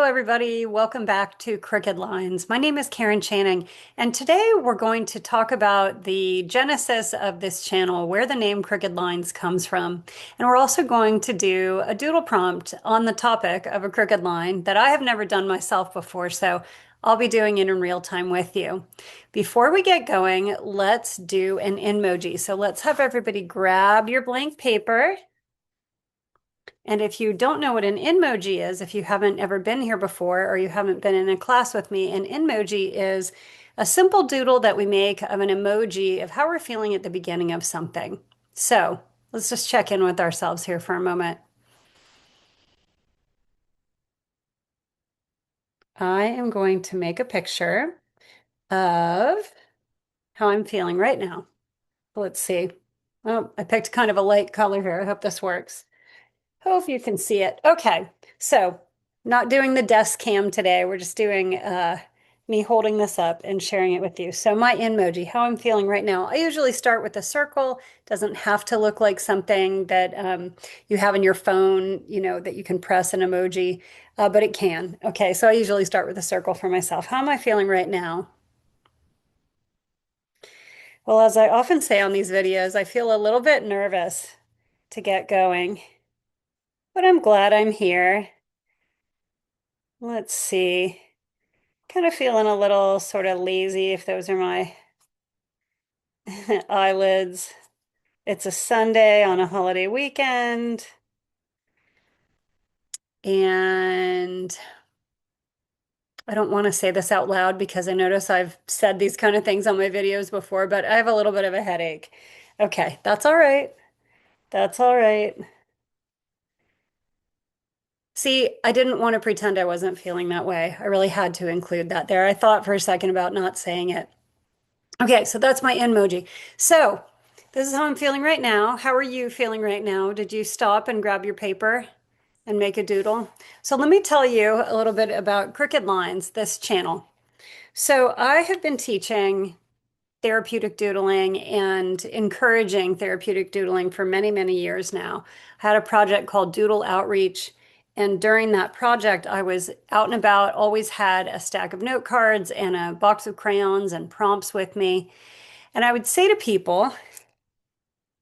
Hello, everybody. Welcome back to Crooked Lines. My name is Karen Channing, and today we're going to talk about the genesis of this channel, where the name Crooked Lines comes from. And we're also going to do a doodle prompt on the topic of a crooked line that I have never done myself before, so I'll be doing it in real time with you. Before we get going, let's do an emoji. So let's have everybody grab your blank paper. And if you don't know what an emoji is, if you haven't ever been here before or you haven't been in a class with me, an emoji is a simple doodle that we make of an emoji of how we're feeling at the beginning of something. So let's just check in with ourselves here for a moment. I am going to make a picture of how I'm feeling right now. Let's see. Oh, I picked kind of a light color here. I hope this works. Hope you can see it. Okay, so not doing the desk cam today. We're just doing me holding this up and sharing it with you. So my emoji, how I'm feeling right now. I usually start with a circle. Doesn't have to look like something that you have in your phone, that you can press an emoji, but it can. Okay, so I usually start with a circle for myself. How am I feeling right now? Well, as I often say on these videos, I feel a little bit nervous to get going, but I'm glad I'm here. Let's see. Kind of feeling a little sort of lazy if those are my eyelids. It's a Sunday on a holiday weekend. And I don't want to say this out loud because I notice I've said these kind of things on my videos before, but I have a little bit of a headache. Okay, that's all right. That's all right. See, I didn't want to pretend I wasn't feeling that way. I really had to include that there. I thought for a second about not saying it. Okay, so that's my emoji. So this is how I'm feeling right now. How are you feeling right now? Did you stop and grab your paper and make a doodle? So let me tell you a little bit about Crooked Lines, this channel. So I have been teaching therapeutic doodling and encouraging therapeutic doodling for many, many years now. I had a project called Doodle Outreach. And during that project, I was out and about, always had a stack of note cards and a box of crayons and prompts with me. And I would say to people,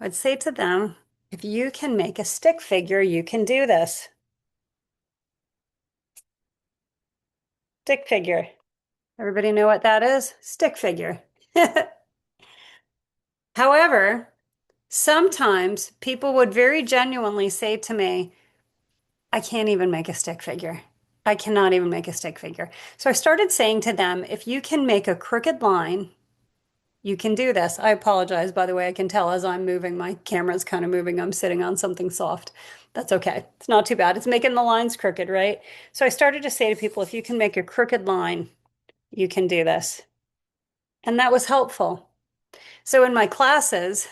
I would say to them, if you can make a stick figure, you can do this. Stick figure. Everybody know what that is? Stick figure. However, sometimes people would very genuinely say to me, I can't even make a stick figure. I cannot even make a stick figure. So I started saying to them, if you can make a crooked line, you can do this. I apologize, by the way. I can tell as I'm moving, my camera's kind of moving. I'm sitting on something soft. That's okay. It's not too bad. It's making the lines crooked, right? So I started to say to people, if you can make a crooked line, you can do this. And that was helpful. So in my classes,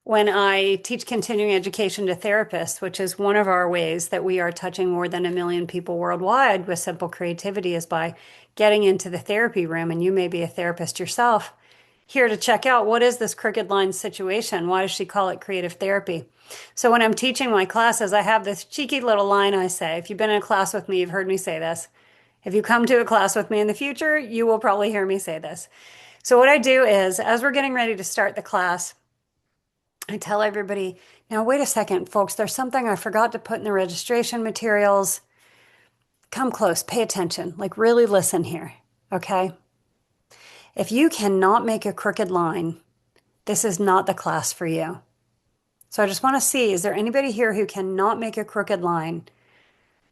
when I teach continuing education to therapists, which is one of our ways that we are touching more than 1 million people worldwide with simple creativity, is by getting into the therapy room. And you may be a therapist yourself here to check out, what is this crooked line situation? Why does she call it creative therapy? So when I'm teaching my classes, I have this cheeky little line I say. If you've been in a class with me, you've heard me say this. If you come to a class with me in the future, you will probably hear me say this. So what I do is, as we're getting ready to start the class, I tell everybody, now wait a second, folks, there's something I forgot to put in the registration materials. Come close, pay attention, like really listen here, okay? If you cannot make a crooked line, this is not the class for you. So I just want to see, is there anybody here who cannot make a crooked line?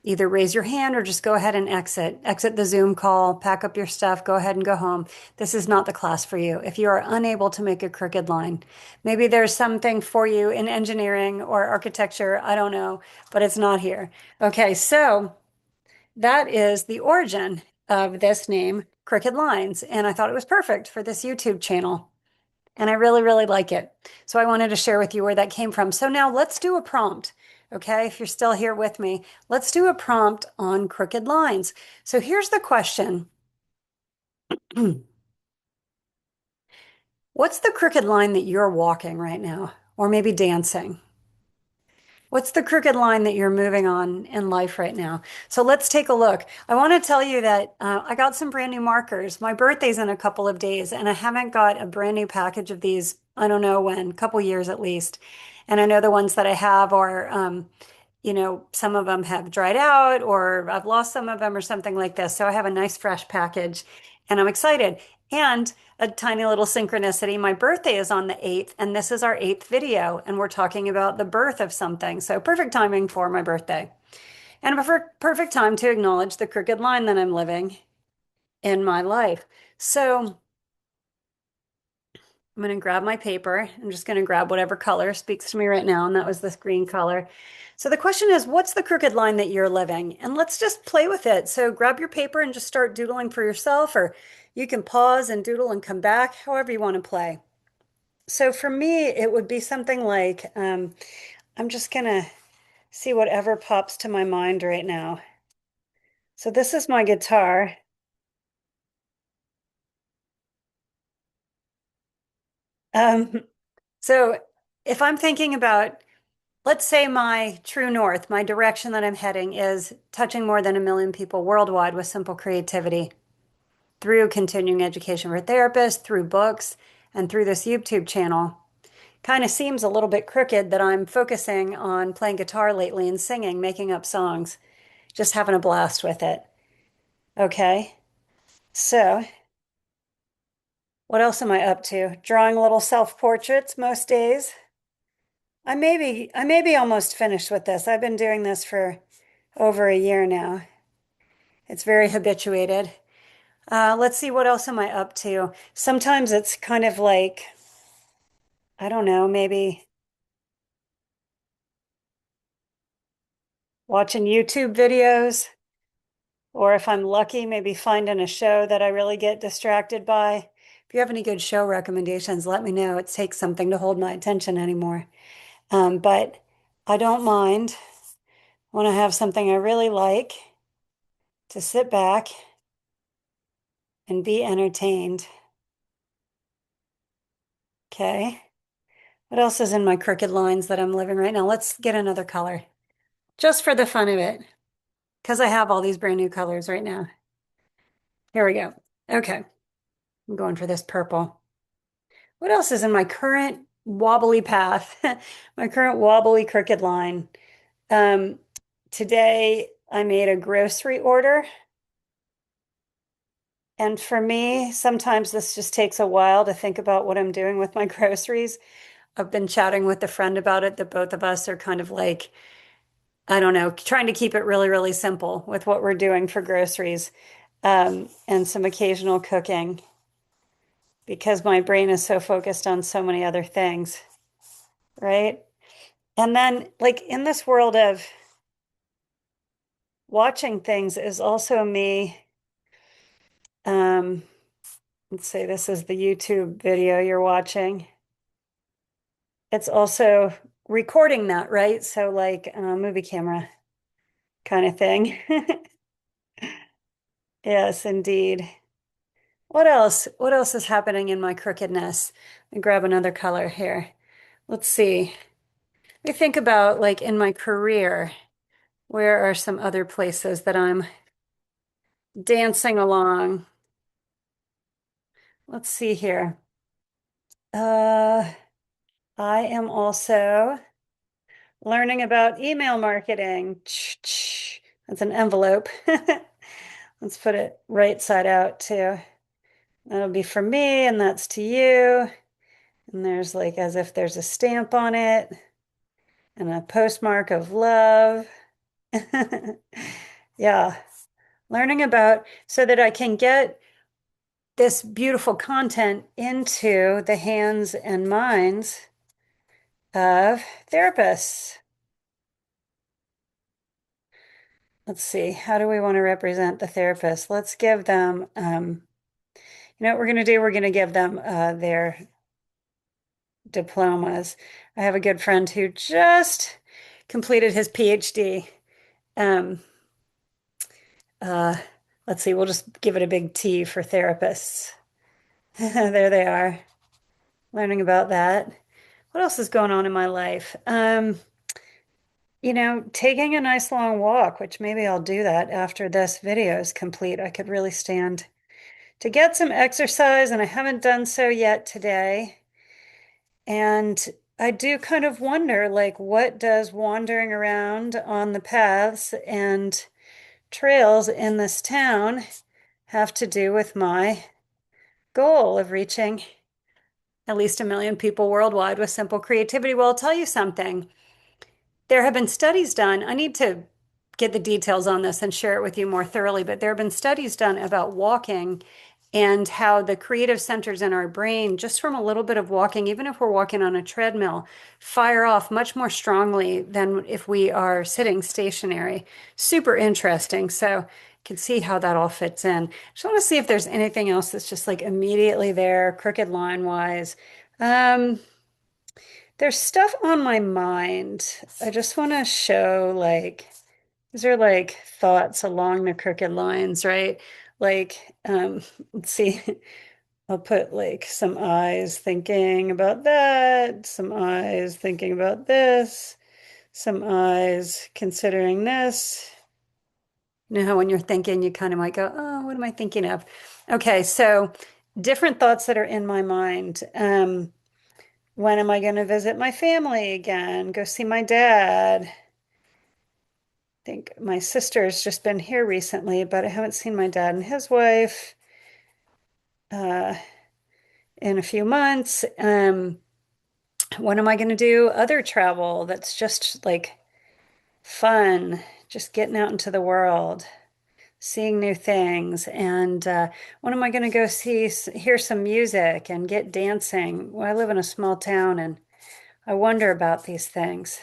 Either raise your hand or just go ahead and exit. Exit the Zoom call, pack up your stuff, go ahead and go home. This is not the class for you. If you are unable to make a crooked line, maybe there's something for you in engineering or architecture, I don't know, but it's not here. Okay, so that is the origin of this name, Crooked Lines, and I thought it was perfect for this YouTube channel. And I really, really like it. So I wanted to share with you where that came from. So now let's do a prompt. Okay, if you're still here with me, let's do a prompt on crooked lines. So here's the question. What's the crooked line that you're walking right now? Or maybe dancing? What's the crooked line that you're moving on in life right now? So let's take a look. I want to tell you that I got some brand new markers. My birthday's in a couple of days, and I haven't got a brand new package of these, I don't know when, couple years at least. And I know the ones that I have are, some of them have dried out or I've lost some of them or something like this. So I have a nice fresh package and I'm excited. And a tiny little synchronicity. My birthday is on the 8th, and this is our 8th video, and we're talking about the birth of something. So perfect timing for my birthday. And a perfect time to acknowledge the crooked line that I'm living in my life. So I'm going to grab my paper. I'm just going to grab whatever color speaks to me right now, and that was this green color. So the question is, what's the crooked line that you're living? And let's just play with it. So grab your paper and just start doodling for yourself, or you can pause and doodle and come back, however you want to play. So for me, it would be something like, I'm just gonna see whatever pops to my mind right now. So this is my guitar. Um, so if I'm thinking about, let's say my true north, my direction that I'm heading is touching more than a million people worldwide with simple creativity through continuing education for therapists, through books, and through this YouTube channel. Kind of seems a little bit crooked that I'm focusing on playing guitar lately and singing, making up songs, just having a blast with it. Okay. So, what else am I up to? Drawing little self-portraits most days. I may be almost finished with this. I've been doing this for over a year now. It's very habituated. Let's see, what else am I up to? Sometimes it's kind of like, I don't know, maybe watching YouTube videos, or if I'm lucky, maybe finding a show that I really get distracted by. If you have any good show recommendations, let me know. It takes something to hold my attention anymore. But I don't mind when I have something I really like to sit back and be entertained. Okay. What else is in my crooked lines that I'm living right now? Let's get another color just for the fun of it, because I have all these brand new colors right now. Here we go. Okay. I'm going for this purple. What else is in my current wobbly path? My current wobbly crooked line. Um, Today I made a grocery order. And for me, sometimes this just takes a while to think about what I'm doing with my groceries. I've been chatting with a friend about it that both of us are kind of like, I don't know, trying to keep it really, really simple with what we're doing for groceries, and some occasional cooking because my brain is so focused on so many other things, right? And then, like, in this world of watching things is also me. Um, let's say this is the YouTube video you're watching. It's also recording that, right? So like a movie camera kind of thing. Yes, indeed. What else? What else is happening in my crookedness? Let me grab another color here. Let's see. Let me think about like in my career, where are some other places that I'm dancing along? Let's see here. Uh, I am also learning about email marketing. That's an envelope. Let's put it right side out too. That'll be for me, and that's to you. And there's like as if there's a stamp on it and a postmark of love. Yeah, learning about so that I can get this beautiful content into the hands and minds of therapists. Let's see, how do we want to represent the therapist? Let's give them, you know what we're going to do? We're going to give them their diplomas. I have a good friend who just completed his PhD. Um, uh, let's see, we'll just give it a big T for therapists. There they are, learning about that. What else is going on in my life? Taking a nice long walk, which maybe I'll do that after this video is complete. I could really stand to get some exercise, and I haven't done so yet today. And I do kind of wonder, like, what does wandering around on the paths and trails in this town have to do with my goal of reaching at least 1 million people worldwide with simple creativity? Well, I'll tell you something. There have been studies done. I need to get the details on this and share it with you more thoroughly, but there have been studies done about walking and how the creative centers in our brain, just from a little bit of walking, even if we're walking on a treadmill, fire off much more strongly than if we are sitting stationary. Super interesting. So you can see how that all fits in. Just want to see if there's anything else that's just like immediately there, crooked line wise. Um, there's stuff on my mind. I just want to show like these are like thoughts along the crooked lines, right? Like, let's see. I'll put like some eyes thinking about that, some eyes thinking about this, some eyes considering this. You know how when you're thinking, you kind of might go, oh, what am I thinking of? Okay, so different thoughts that are in my mind. When am I going to visit my family again? Go see my dad. I think my sister's just been here recently, but I haven't seen my dad and his wife uh, in a few months. When am I going to do other travel that's just like fun, just getting out into the world, seeing new things? And when am I going to go hear some music and get dancing? Well, I live in a small town and I wonder about these things.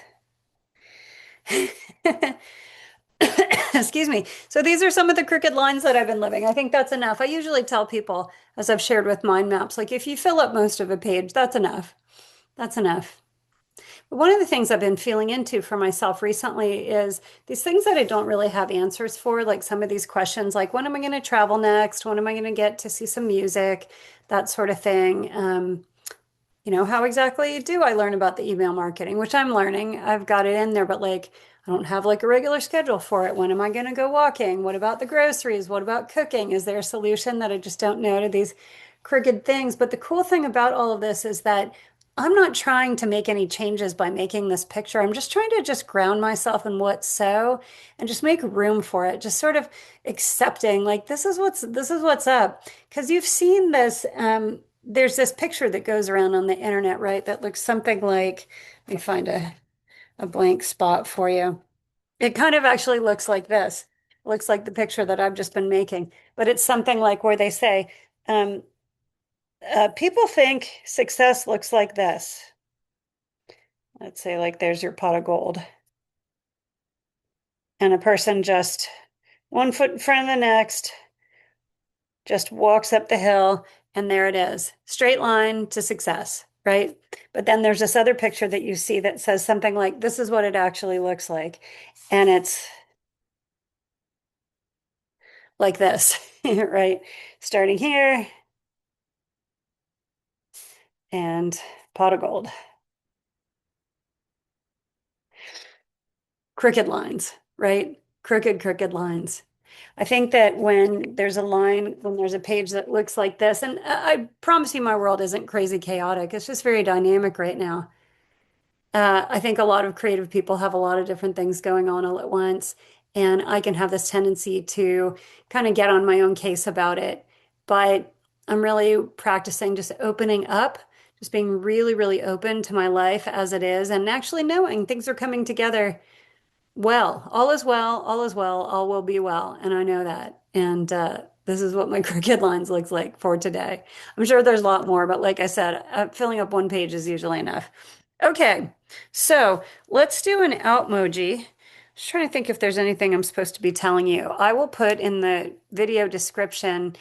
Excuse me. So these are some of the crooked lines that I've been living. I think that's enough. I usually tell people, as I've shared with mind maps, like if you fill up most of a page, that's enough. That's enough. But one of the things I've been feeling into for myself recently is these things that I don't really have answers for, like some of these questions, like when am I going to travel next? When am I going to get to see some music? That sort of thing. How exactly do I learn about the email marketing, which I'm learning. I've got it in there, but like I don't have like a regular schedule for it. When am I going to go walking? What about the groceries? What about cooking? Is there a solution that I just don't know to these crooked things? But the cool thing about all of this is that I'm not trying to make any changes by making this picture. I'm just trying to just ground myself in what's so and just make room for it. Just sort of accepting like this is what's up. Because you've seen this there's this picture that goes around on the internet, right? That looks something like, let me find a blank spot for you. It kind of actually looks like this. It looks like the picture that I've just been making, but it's something like where they say, um, people think success looks like this. Let's say, like, there's your pot of gold, and a person just 1 foot in front of the next, just walks up the hill, and there it is. Straight line to success, right? But then there's this other picture that you see that says something like, this is what it actually looks like. And it's like this, right? Starting here and pot of gold. Crooked lines, right? Crooked lines. I think that when there's a line, when there's a page that looks like this, and I promise you my world isn't crazy chaotic. It's just very dynamic right now. I think a lot of creative people have a lot of different things going on all at once, and I can have this tendency to kind of get on my own case about it. But I'm really practicing just opening up, just being really, really open to my life as it is, and actually knowing things are coming together well. All is well, all is well, all will be well, and I know that. And this is what my crooked lines looks like for today. I'm sure there's a lot more, but like I said, filling up 1 page is usually enough. Okay, so let's do an outmoji. Just trying to think if there's anything I'm supposed to be telling you. I will put in the video description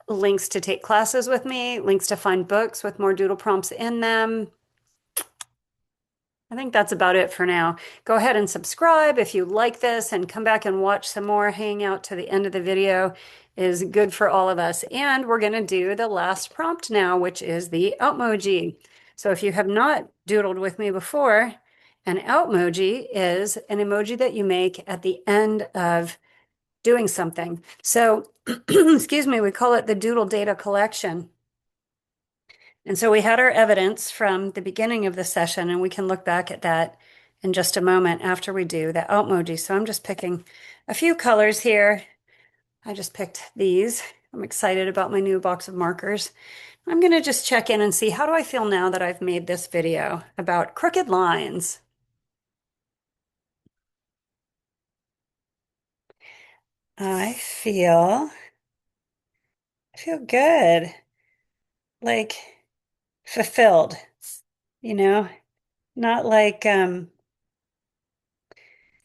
links to take classes with me, links to find books with more doodle prompts in them. I think that's about it for now. Go ahead and subscribe if you like this and come back and watch some more. Hang out to the end of the video is good for all of us. And we're going to do the last prompt now, which is the Outmoji. So if you have not doodled with me before An outmoji is an emoji that you make at the end of doing something. So, excuse me, we call it the doodle data collection. And so we had our evidence from the beginning of the session, and we can look back at that in just a moment after we do the outmoji. So I'm just picking a few colors here. I just picked these. I'm excited about my new box of markers. I'm going to just check in and see how do I feel now that I've made this video about crooked lines. I feel good, like fulfilled, you know, not like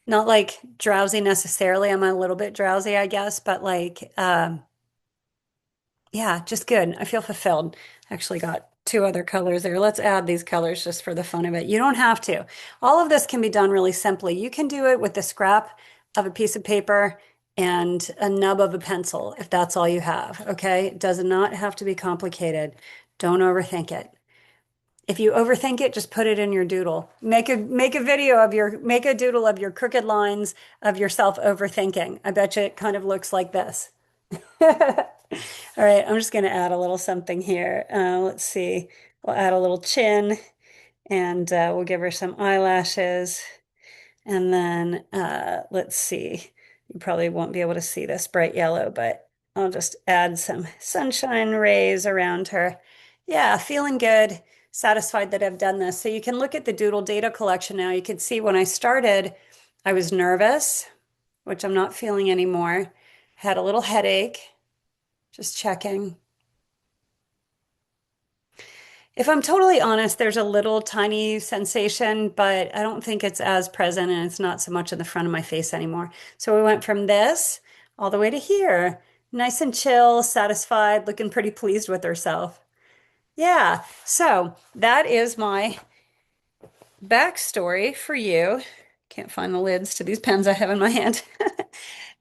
not like drowsy necessarily. I'm a little bit drowsy, I guess, but like yeah, just good. I feel fulfilled. Actually got two other colors there. Let's add these colors just for the fun of it. You don't have to. All of this can be done really simply. You can do it with the scrap of a piece of paper and a nub of a pencil if that's all you have, okay? It does not have to be complicated. Don't overthink it. If you overthink it, just put it in your doodle. Make a doodle of your crooked lines of yourself overthinking. I bet you it kind of looks like this. All right, I'm just going to add a little something here. Let's see. We'll add a little chin and we'll give her some eyelashes. And then let's see. You probably won't be able to see this bright yellow, but I'll just add some sunshine rays around her. Yeah, feeling good, satisfied that I've done this. So you can look at the Doodle data collection now. You can see when I started, I was nervous, which I'm not feeling anymore. Had a little headache, just checking. If I'm totally honest, there's a little tiny sensation, but I don't think it's as present and it's not so much in the front of my face anymore. So we went from this all the way to here. Nice and chill, satisfied, looking pretty pleased with herself. Yeah, so that is my backstory for you. Can't find the lids to these pens I have in my hand.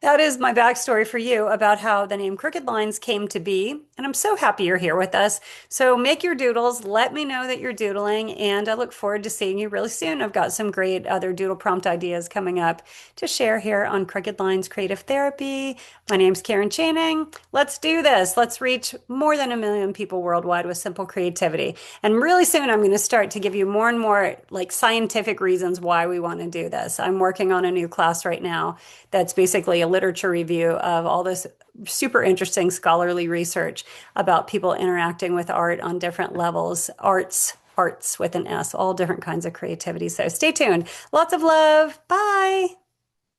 That is my backstory for you about how the name Crooked Lines came to be. And I'm so happy you're here with us. So make your doodles. Let me know that you're doodling. And I look forward to seeing you really soon. I've got some great other doodle prompt ideas coming up to share here on Crooked Lines Creative Therapy. My name's Karen Channing. Let's do this. Let's reach more than 1 million people worldwide with simple creativity. And really soon, I'm going to start to give you more and more like scientific reasons why we want to do this. I'm working on a new class right now that's basically a literature review of all this super interesting scholarly research about people interacting with art on different levels, arts with an S, all different kinds of creativity. So stay tuned. Lots of love. Bye.